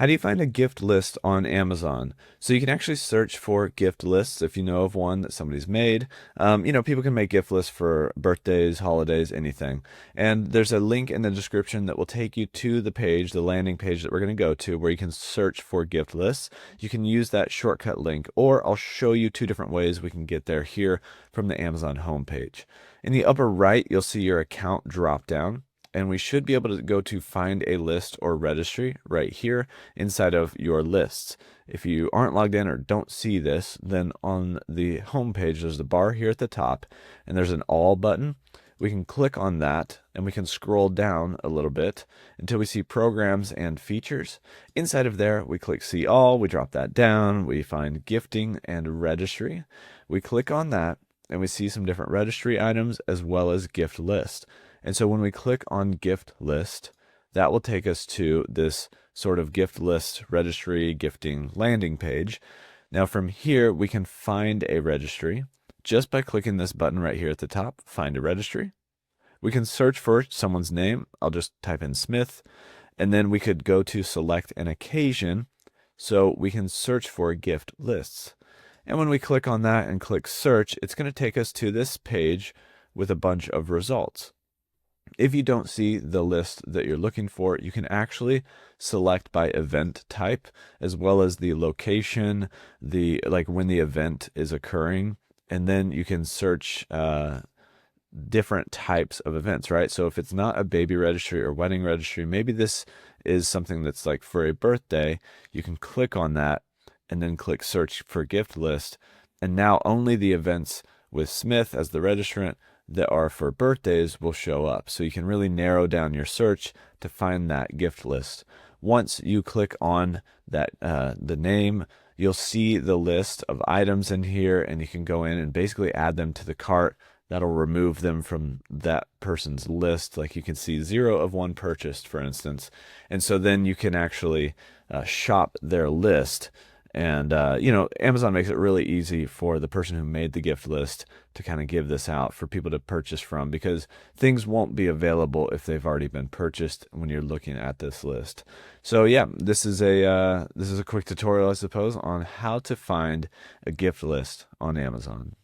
How do you find a gift list on Amazon? So you can actually search for gift lists if you know of one that somebody's made. People can make gift lists for birthdays, holidays, anything. And there's a link in the description that will take you to the page, the landing page that we're going to go to, where you can search for gift lists. You can use that shortcut link, or I'll show you two different ways we can get there here from the Amazon homepage. In the upper right, you'll see your account drop down, and we should be able to go to find a list or registry right here inside of your lists. If you aren't logged in or don't see this, then on the home page there's a bar here at the top, and there's an all button. We can click on that and we can scroll down a little bit until we see programs and features. Inside of there, we click see all, we drop that down, we find gifting and registry. We click on that and we see some different registry items as well as gift list. And so when we click on gift list, that will take us to this sort of gift list registry gifting landing page. Now from here, we can find a registry just by clicking this button right here at the top, find a registry. We can search for someone's name. I'll just type in Smith, and then we could go to select an occasion so we can search for gift lists. And when we click on that and click search, it's going to take us to this page with a bunch of results. If you don't see the list that you're looking for, you can actually select by event type, as well as the location, like when the event is occurring, and then you can search different types of events, right? So if it's not a baby registry or wedding registry, maybe this is something that's like for a birthday, you can click on that and then click search for gift list. And now only the events with Smith as the registrant that are for birthdays will show up. So you can really narrow down your search to find that gift list. Once you click on that the name, you'll see the list of items in here, and you can go in and basically add them to the cart. That'll remove them from that person's list. Like you can see 0 of 1 purchased, for instance. And so then you can actually shop their list. And, Amazon makes it really easy for the person who made the gift list to kind of give this out for people to purchase from, because things won't be available if they've already been purchased when you're looking at this list. So yeah, this is a quick tutorial, I suppose, on how to find a gift list on Amazon.